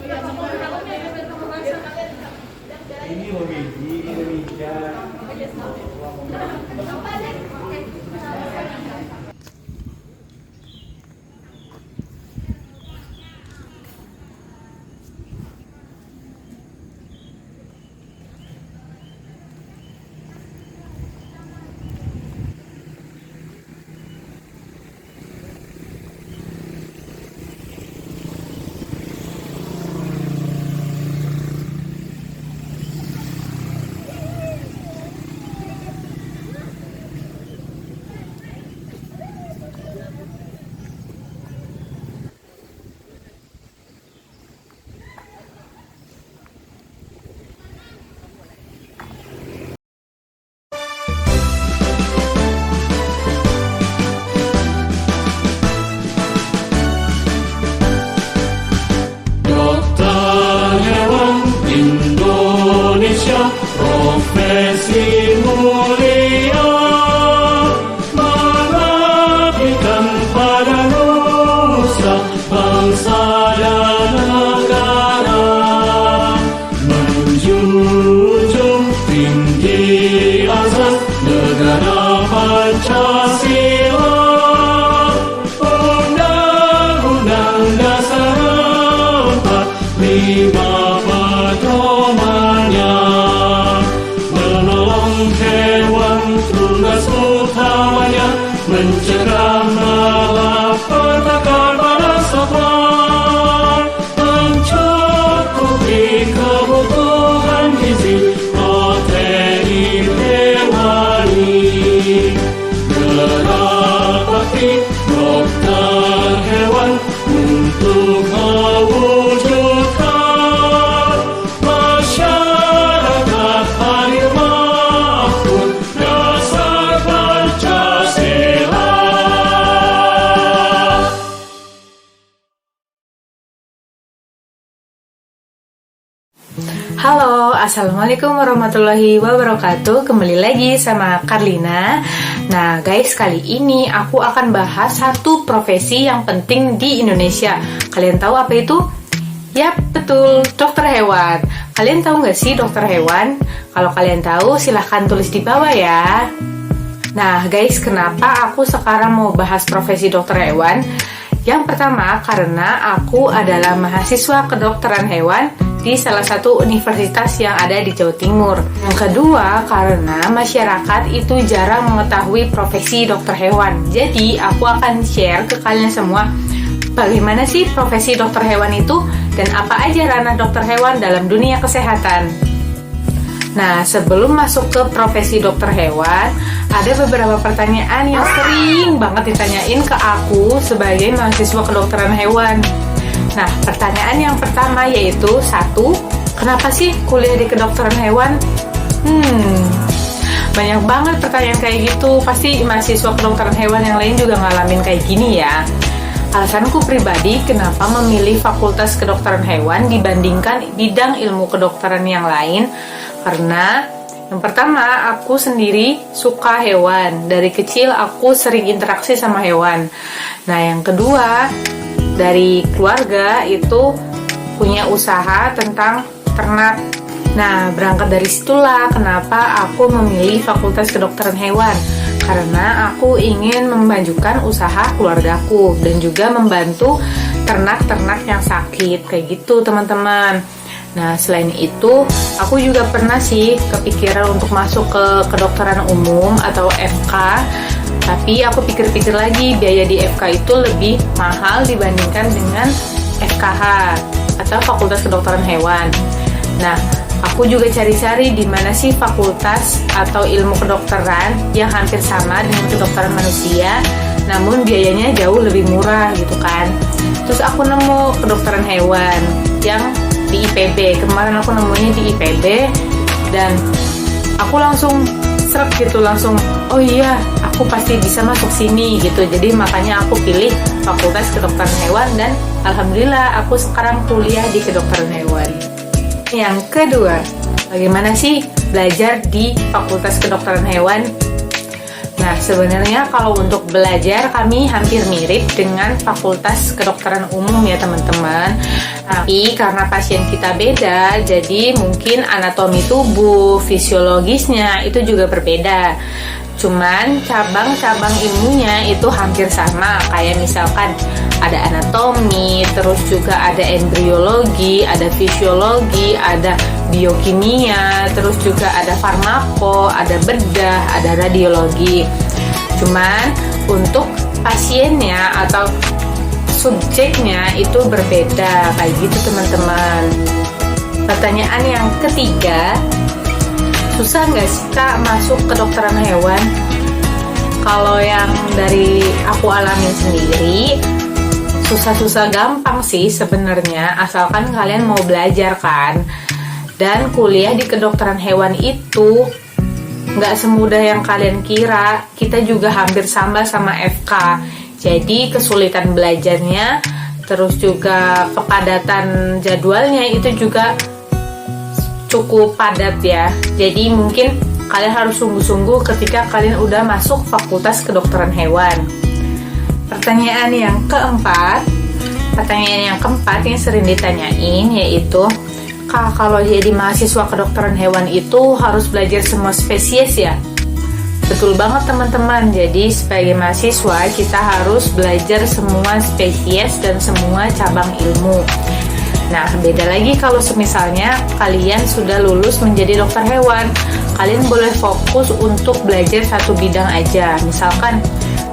Ini Luigi, ini Richard. Profesi mulia mengabdikan pada nusa bangsa dan negara, menjunjung tinggi azas negara Pancasila, Undang-Undang Dasar 45 pedomannya. Hewan tugas utamanya mencegah malapetaka pada satwa, mencukupi kebutuhan gizi protein hewani. Gerak bakti dokter hewan untuk mewujudkan masyarakat adil makmur dasar Pancasila. Halo, assalamualaikum warahmatullahi wabarakatuh. Kembali lagi sama Karlina. Nah guys, kali ini aku akan bahas satu profesi yang penting di Indonesia. Kalian tahu apa itu? Yap, betul, dokter hewan. Kalian tahu nggak sih dokter hewan? Kalau kalian tahu, silahkan tulis di bawah ya. Nah guys, kenapa aku sekarang mau bahas profesi dokter hewan? Yang pertama, karena aku adalah mahasiswa kedokteran hewan di salah satu universitas yang ada di Jawa Timur. Yang kedua, karena masyarakat itu jarang mengetahui profesi dokter hewan. Jadi, aku akan share ke kalian semua bagaimana sih profesi dokter hewan itu dan apa aja ranah dokter hewan dalam dunia kesehatan. Nah, sebelum masuk ke profesi dokter hewan, ada beberapa pertanyaan yang sering banget ditanyain ke aku sebagai mahasiswa kedokteran hewan. Nah, pertanyaan yang pertama yaitu, 1. Kenapa sih kuliah di kedokteran hewan? Banyak banget pertanyaan kayak gitu. Pasti mahasiswa kedokteran hewan yang lain juga ngalamin kayak gini ya. Alasanku pribadi kenapa memilih fakultas kedokteran hewan dibandingkan bidang ilmu kedokteran yang lain, karena yang pertama, aku sendiri suka hewan. Dari kecil aku sering interaksi sama hewan. Nah, yang kedua, dari keluarga itu punya usaha tentang ternak. Nah, berangkat dari situlah kenapa aku memilih fakultas kedokteran hewan. Karena aku ingin memajukan usaha keluargaku dan juga membantu ternak-ternak yang sakit. Kayak gitu, teman-teman. Nah, selain itu, aku juga pernah sih kepikiran untuk masuk ke kedokteran umum atau FK. Tapi aku pikir-pikir lagi, biaya di FK itu lebih mahal dibandingkan dengan FKH atau Fakultas Kedokteran Hewan. Nah, aku juga cari-cari di mana sih fakultas atau ilmu kedokteran yang hampir sama dengan kedokteran manusia, namun biayanya jauh lebih murah gitu kan. Terus aku nemu kedokteran hewan yang di IPB. Kemarin aku nemunya di IPB dan aku langsung srek gitu, langsung oh iya aku pasti bisa masuk sini gitu. Jadi makanya aku pilih fakultas kedokteran hewan dan alhamdulillah aku sekarang kuliah di kedokteran hewan. Yang kedua, bagaimana sih belajar di fakultas kedokteran hewan? Nah, sebenarnya kalau untuk belajar kami hampir mirip dengan Fakultas Kedokteran Umum ya teman-teman. Tapi karena pasien kita beda, jadi mungkin anatomi tubuh, fisiologisnya itu juga berbeda. Cuman cabang-cabang ilmunya itu hampir sama, kayak misalkan ada anatomi, terus juga ada embriologi, ada fisiologi, ada biokimia, terus juga ada farmako, ada bedah, ada radiologi. Cuman untuk pasiennya atau subjeknya itu berbeda, kayak gitu teman-teman. Pertanyaan yang ketiga, susah nggak sih Kak masuk kedokteran hewan? Kalau yang dari aku alamin sendiri, susah-susah gampang sih sebenarnya, asalkan kalian mau belajar kan. Dan kuliah di kedokteran hewan itu nggak semudah yang kalian kira. Kita juga hampir sama FK. Jadi kesulitan belajarnya, terus juga kepadatan jadwalnya itu juga cukup padat ya. Jadi mungkin kalian harus sungguh-sungguh ketika kalian udah masuk Fakultas Kedokteran Hewan. Pertanyaan yang keempat yang sering ditanyain yaitu, Kak, kalau jadi mahasiswa kedokteran hewan itu harus belajar semua spesies ya? Betul banget teman-teman. Jadi sebagai mahasiswa kita harus belajar semua spesies dan semua cabang ilmu. Nah, beda lagi kalau misalnya kalian sudah lulus menjadi dokter hewan. Kalian boleh fokus untuk belajar satu bidang aja. Misalkan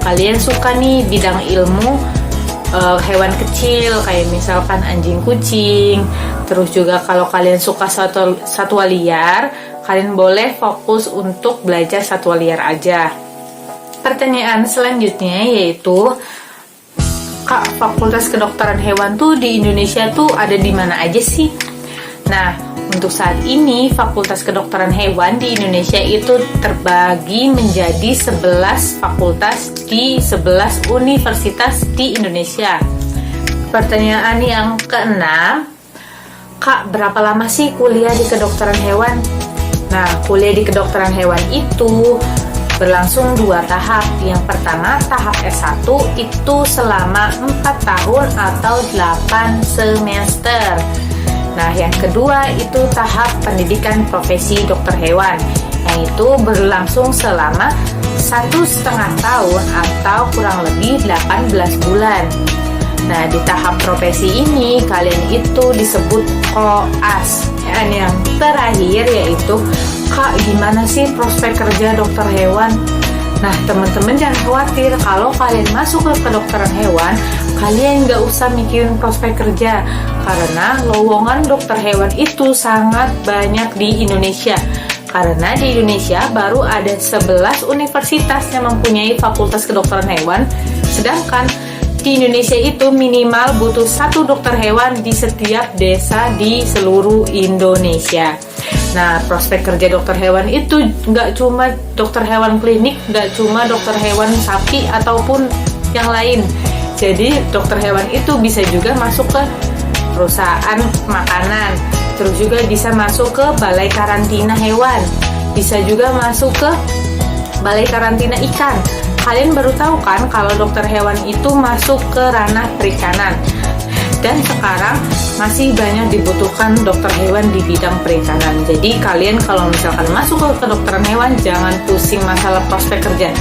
kalian suka nih bidang ilmu hewan kecil, kayak misalkan anjing kucing. Terus juga kalau kalian suka satwa liar, kalian boleh fokus untuk belajar satwa liar aja. Pertanyaan selanjutnya yaitu, Kak, Fakultas Kedokteran Hewan tuh di Indonesia tuh ada di mana aja sih? Nah, untuk saat ini Fakultas Kedokteran Hewan di Indonesia itu terbagi menjadi 11 fakultas di 11 universitas di Indonesia. Pertanyaan yang keenam, Kak, berapa lama sih kuliah di kedokteran hewan? Nah, kuliah di kedokteran hewan itu berlangsung 2 tahap. Yang pertama, tahap S1 itu selama 4 tahun atau 8 semester. Nah, yang kedua itu tahap pendidikan profesi dokter hewan, yang itu berlangsung selama 1,5 tahun atau kurang lebih 18 bulan. Nah, di tahap profesi ini kalian itu disebut koas. Dan yang terakhir yaitu, Kak, gimana sih prospek kerja dokter hewan? Nah, teman-teman jangan khawatir, kalau kalian masuk ke kedokteran hewan, kalian nggak usah mikirin prospek kerja, karena lowongan dokter hewan itu sangat banyak di Indonesia. Karena di Indonesia baru ada 11 universitas yang mempunyai fakultas kedokteran hewan, sedangkan di Indonesia itu minimal butuh 1 dokter hewan di setiap desa di seluruh Indonesia. Nah, prospek kerja dokter hewan itu nggak cuma dokter hewan klinik, nggak cuma dokter hewan sapi ataupun yang lain. Jadi dokter hewan itu bisa juga masuk ke perusahaan makanan, terus juga bisa masuk ke balai karantina hewan, bisa juga masuk ke balai karantina ikan. Kalian baru tahu kan kalau dokter hewan itu masuk ke ranah perikanan. Dan sekarang masih banyak dibutuhkan dokter hewan di bidang perikanan. Jadi kalian kalau misalkan masuk ke kedokteran hewan, jangan pusing masalah prospek kerja.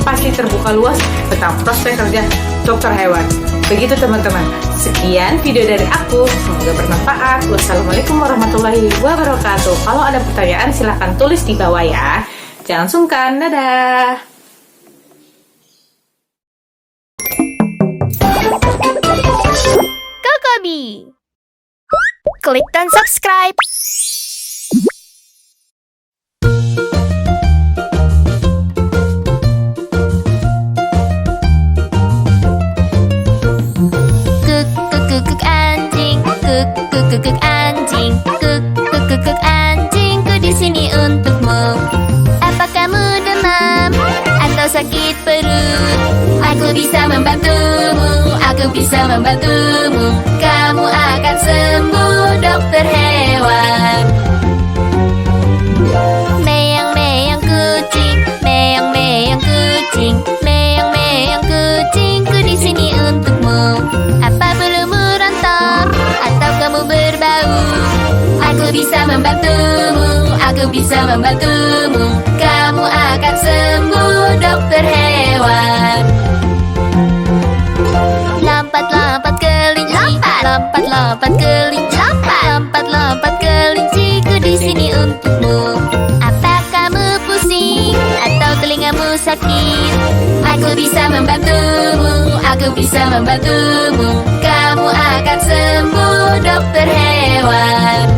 Pasti terbuka luas tentang prospek kerja dokter hewan. Begitu teman-teman. Sekian video dari aku, semoga bermanfaat. Wassalamualaikum warahmatullahi wabarakatuh. Kalau ada pertanyaan silahkan tulis di bawah ya. Jangan sungkan. Dadah. Klik dan subscribe. Kuk anjing, kuk anjing, kuk anjingku di sini untukmu. Apa kamu demam atau sakit perut? Aku bisa membantumu, aku bisa membantumu. Kamu akan sembuh, dokter hewan. Meong-meong kucing, meong-meong kucing. bisa membantumu, aku bisa membantumu. Kamu akan sembuh, dokter hewan. Lompat-lompat kelinci, lompat-lompat kelinci, lompat-lompat kelinciku di sini untukmu. Apa kamu pusing atau telingamu sakit? Aku bisa membantumu, aku bisa membantumu. Kamu akan sembuh, dokter hewan.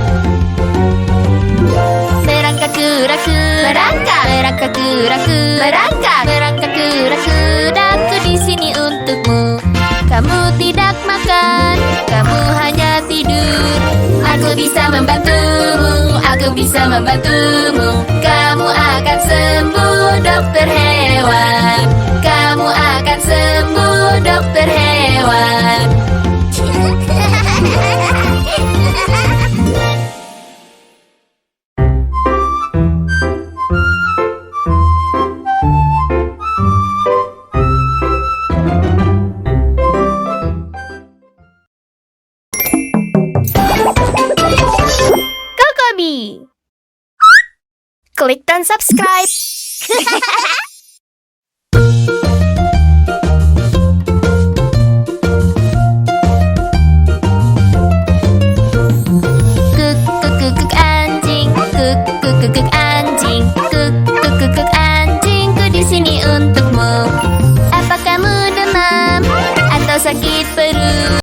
Merangkak kura-kura, merangkak kura-kura, merangkak kura-kura, aku di sini untukmu. Kamu tidak makan, kamu hanya tidur. Aku bisa membantumu, aku bisa membantumu. Kamu akan sembuh, dokter hewan. Kamu akan sembuh, dokter hewan. Kokobi. Klik dan subscribe. Kuk kuk kuk kuk anjing, kuk kuk kuk kuk